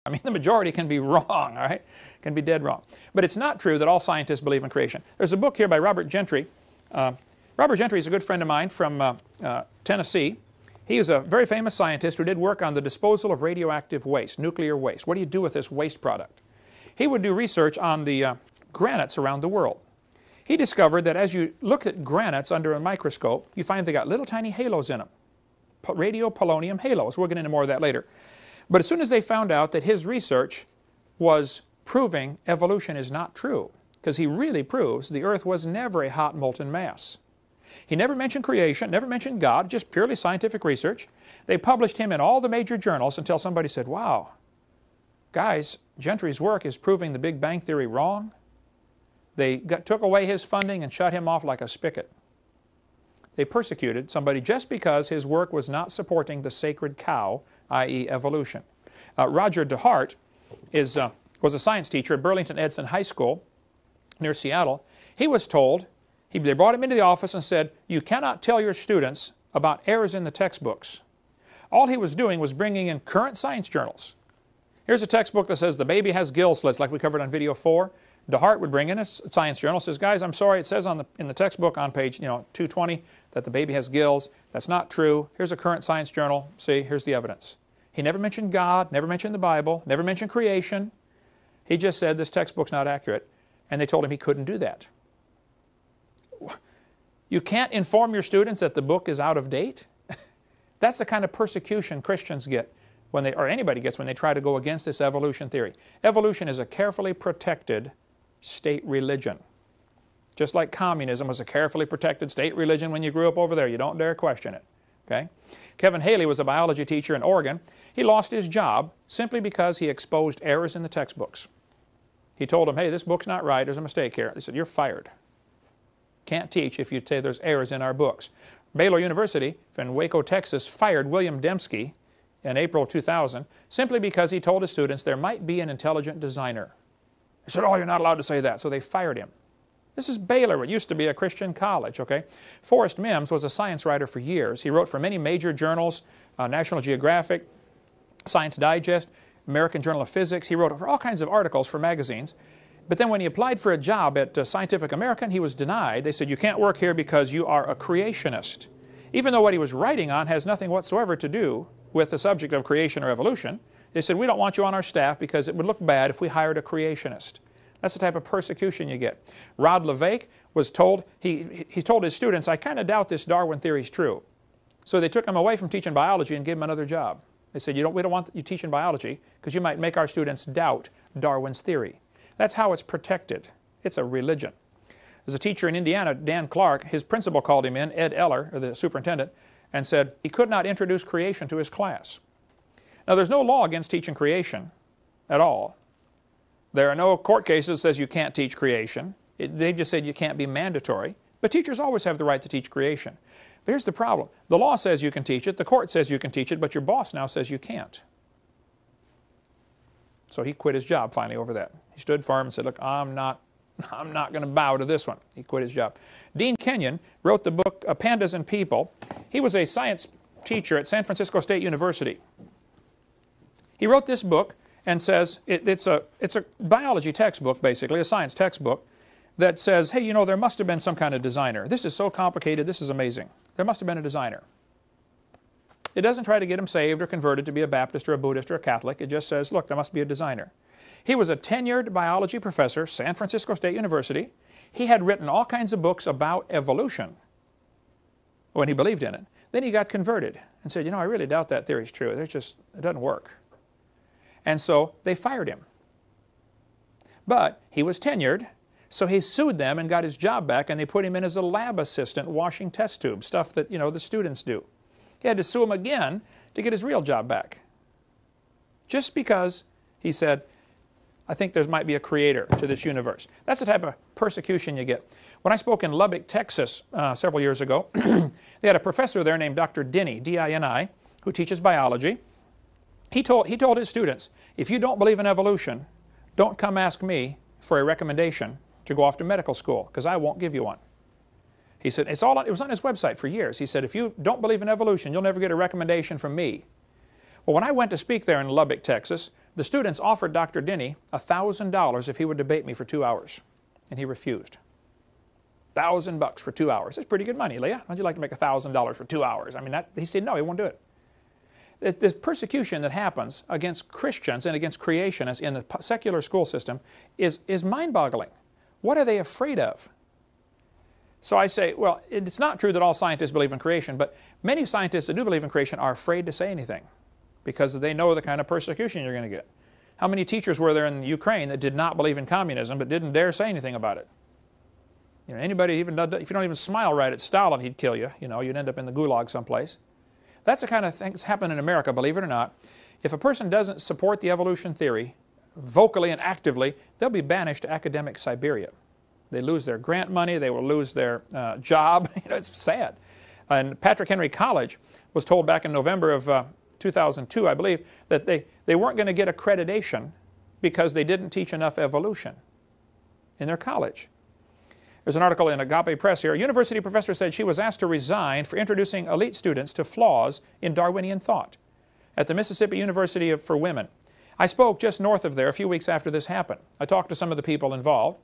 I mean, the majority can be wrong, all right? Can be dead wrong. But it's not true that all scientists believe in creation. There's a book here by Robert Gentry. Robert Gentry is a good friend of mine from Tennessee. He was a very famous scientist who did work on the disposal of radioactive waste, nuclear waste. What do you do with this waste product? He would do research on the granites around the world. He discovered that as you looked at granites under a microscope, you find they got little tiny halos in them. Radiopolonium halos. We'll get into more of that later. But as soon as they found out that his research was proving evolution is not true, because he really proves the earth was never a hot molten mass. He never mentioned creation, never mentioned God, just purely scientific research. They published him in all the major journals until somebody said, wow, guys, Gentry's work is proving the Big Bang Theory wrong. They took away his funding and shut him off like a spigot. They persecuted somebody just because his work was not supporting the sacred cow, i.e. evolution. Roger DeHart was a science teacher at Burlington Edson High School near Seattle. He was told, they brought him into the office and said, you cannot tell your students about errors in the textbooks. All he was doing was bringing in current science journals. Here's a textbook that says the baby has gill slits, like we covered on video 4. DeHart would bring in a science journal, says, guys, I'm sorry, it says in the textbook on page 220 that the baby has gills. That's not true. Here's a current science journal. See, here's the evidence. He never mentioned God, never mentioned the Bible, never mentioned creation. He just said this textbook's not accurate, and they told him he couldn't do that. You can't inform your students that the book is out of date? That's the kind of persecution Christians get, or anybody gets, when they try to go against this evolution theory. Evolution is a carefully protected state religion. Just like communism was a carefully protected state religion when you grew up over there. You don't dare question it. Okay? Kevin Haley was a biology teacher in Oregon. He lost his job simply because he exposed errors in the textbooks. He told them, hey, this book's not right, there's a mistake here. They said, you're fired. Can't teach if you say there's errors in our books. Baylor University in Waco, Texas fired William Dembski in April 2000 simply because he told his students there might be an intelligent designer. They said, oh, you're not allowed to say that, so they fired him. This is Baylor. It used to be a Christian college, okay? Forrest Mims was a science writer for years. He wrote for many major journals, National Geographic, Science Digest, American Journal of Physics. He wrote for all kinds of articles for magazines. But then when he applied for a job at Scientific American, he was denied. They said, you can't work here because you are a creationist. Even though what he was writing on has nothing whatsoever to do with the subject of creation or evolution, they said, we don't want you on our staff because it would look bad if we hired a creationist. That's the type of persecution you get. Rod Levake was told, he told his students, I kind of doubt this Darwin theory is true. So they took him away from teaching biology and gave him another job. They said, we don't want you teaching biology because you might make our students doubt Darwin's theory. That's how it's protected. It's a religion. There's a teacher in Indiana, Dan Clark, his principal called him in, Ed Eller, or the superintendent, and said he could not introduce creation to his class. Now there's no law against teaching creation at all. There are no court cases that says you can't teach creation. They just said you can't be mandatory. But teachers always have the right to teach creation. But here's the problem. The law says you can teach it, the court says you can teach it, but your boss now says you can't. So he quit his job finally over that. He stood firm and said, look, I'm not going to bow to this one. He quit his job. Dean Kenyon wrote the book Pandas and People. He was a science teacher at San Francisco State University. He wrote this book and says, it's a biology textbook, basically, a science textbook, that says, hey, you know, there must have been some kind of designer. This is so complicated, this is amazing. There must have been a designer. It doesn't try to get him saved or converted to be a Baptist or a Buddhist or a Catholic. It just says, look, there must be a designer. He was a tenured biology professor, San Francisco State University. He had written all kinds of books about evolution when he believed in it. Then he got converted and said, you know, I really doubt that theory is true. It doesn't work. And so they fired him. But he was tenured, so he sued them and got his job back, and they put him in as a lab assistant washing test tubes, stuff that, you know, the students do. He had to sue him again to get his real job back. Just because he said, I think there might be a creator to this universe. That's the type of persecution you get. When I spoke in Lubbock, Texas several years ago, they had a professor there named Dr. Dini, D-I-N-I, who teaches biology. He told his students, if you don't believe in evolution, don't come ask me for a recommendation to go off to medical school, because I won't give you one. He said, it was on his website for years. He said, if you don't believe in evolution, you'll never get a recommendation from me. Well, when I went to speak there in Lubbock, Texas, The students offered Dr. Denny $1,000 if he would debate me for 2 hours, and he refused. $1,000 for 2 hours. That's pretty good money, Leah. How'd you like to make $1,000 for 2 hours? I mean, he said no, he won't do it. The persecution that happens against Christians and against creationists in the secular school system is mind-boggling. What are they afraid of? So I say, well, it's not true that all scientists believe in creation, but many scientists that do believe in creation are afraid to say anything because they know the kind of persecution you're going to get. How many teachers were there in Ukraine that did not believe in communism but didn't dare say anything about it? You know, anybody, even if you don't even smile right at Stalin, he'd kill you. You know, you'd end up in the gulag someplace. That's the kind of thing that's happened in America, believe it or not. If a person doesn't support the evolution theory vocally and actively, they'll be banished to academic Siberia. They lose their grant money, they will lose their job. You know, it's sad. And Patrick Henry College was told back in November of 2002, I believe, that they weren't going to get accreditation because they didn't teach enough evolution in their college. There's an article in Agape Press here. A university professor said she was asked to resign for introducing elite students to flaws in Darwinian thought at the Mississippi University for Women. I spoke just north of there a few weeks after this happened. I talked to some of the people involved.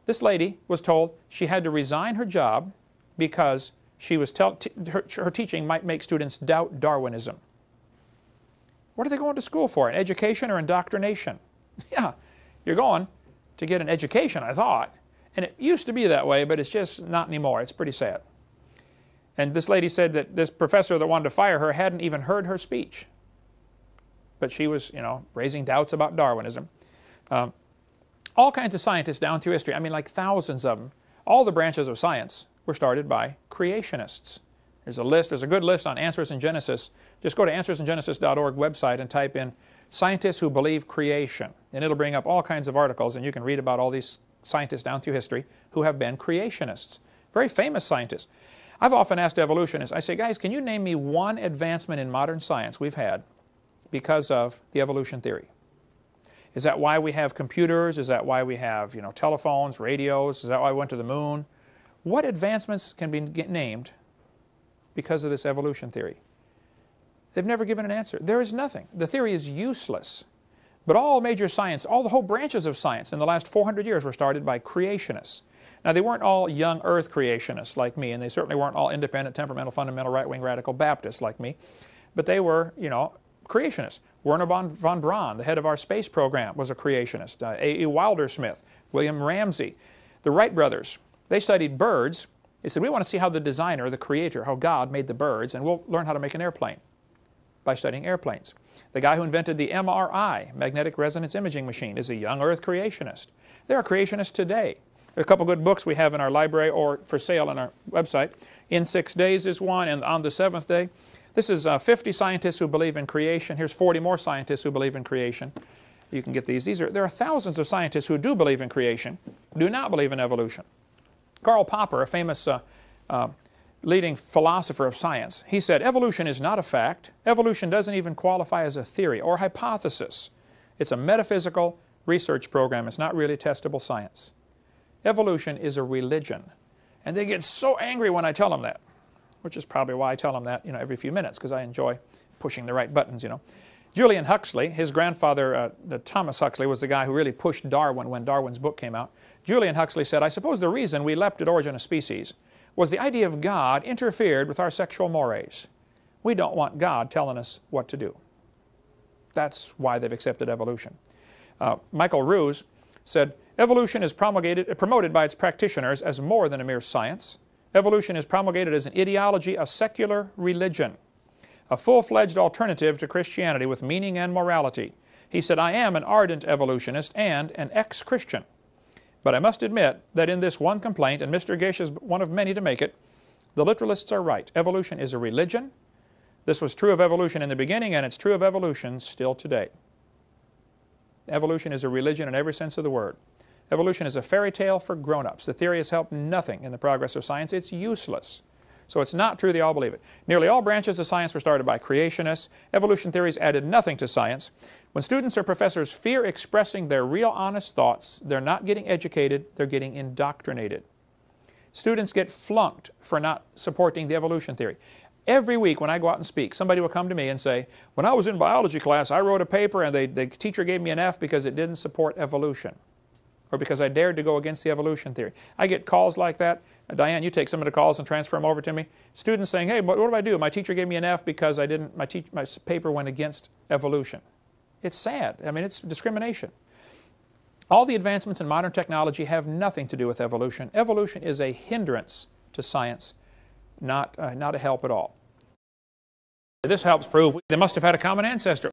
This lady was told she had to resign her job because she was her teaching might make students doubt Darwinism. What are they going to school for, an education or indoctrination? Yeah, you're going to get an education, I thought. And it used to be that way, but it's just not anymore. It's pretty sad. And this lady said that this professor that wanted to fire her hadn't even heard her speech. But she was, you know, raising doubts about Darwinism. All kinds of scientists down through history, I mean like thousands of them, all the branches of science were started by creationists. There's a list, there's a good list on Answers in Genesis. Just go to answersingenesis.org website and type in scientists who believe creation. And it'll bring up all kinds of articles, and you can read about all these scientists down through history who have been creationists. Very famous scientists. I've often asked evolutionists, I say, guys, can you name me one advancement in modern science we've had because of the evolution theory? Is that why we have computers? Is that why we have, you know, telephones, radios? Is that why we went to the moon? What advancements can be named because of this evolution theory? They've never given an answer. There is nothing. The theory is useless. But all major science, all the whole branches of science in the last 400 years were started by creationists. Now, they weren't all young earth creationists like me, and they certainly weren't all independent, temperamental, fundamental, right-wing, radical Baptists like me. But they were, you know, creationists. Wernher von Braun, the head of our space program, was a creationist. A.E. Wilder-Smith, William Ramsey. The Wright brothers, they studied birds. They said, we want to see how the designer, the creator, how God made the birds, and we'll learn how to make an airplane by studying airplanes. The guy who invented the MRI, magnetic resonance imaging machine, is a young earth creationist. There are creationists today. There are a couple good books we have in our library or for sale on our website. In 6 Days is one, and On the Seventh Day. This is 50 scientists who believe in creation. Here's 40 more scientists who believe in creation. You can get these. There are thousands of scientists who do believe in creation, do not believe in evolution. Karl Popper, a famous leading philosopher of science, he said, evolution is not a fact. Evolution doesn't even qualify as a theory or hypothesis. It's a metaphysical research program. It's not really testable science. Evolution is a religion. And they get so angry when I tell them that, which is probably why I tell them that, you know, every few minutes, because I enjoy pushing the right buttons, you know. Julian Huxley, his grandfather, Thomas Huxley, was the guy who really pushed Darwin when Darwin's book came out. Julian Huxley said, I suppose the reason we leapt at Origin of Species was the idea of God interfered with our sexual mores. We don't want God telling us what to do. That's why they've accepted evolution. Michael Ruse said, evolution is promoted by its practitioners as more than a mere science. Evolution is promulgated as an ideology, a secular religion, a full-fledged alternative to Christianity with meaning and morality. He said, I am an ardent evolutionist and an ex-Christian. But I must admit that in this one complaint, and Mr. Gish is one of many to make it, the literalists are right. Evolution is a religion. This was true of evolution in the beginning, and it's true of evolution still today. Evolution is a religion in every sense of the word. Evolution is a fairy tale for grown-ups. The theory has helped nothing in the progress of science. It's useless. So it's not true they all believe it. Nearly all branches of science were started by creationists. Evolution theories added nothing to science. When students or professors fear expressing their real honest thoughts, they're not getting educated, they're getting indoctrinated. Students get flunked for not supporting the evolution theory. Every week when I go out and speak, somebody will come to me and say, when I was in biology class, I wrote a paper and the teacher gave me an F because it didn't support evolution, or because I dared to go against the evolution theory. I get calls like that. Diane, you take some of the calls and transfer them over to me. Students saying, hey, what do I do? My teacher gave me an F because my paper went against evolution. It's sad. I mean, it's discrimination. All the advancements in modern technology have nothing to do with evolution. Evolution is a hindrance to science, not a help at all. This helps prove they must have had a common ancestor.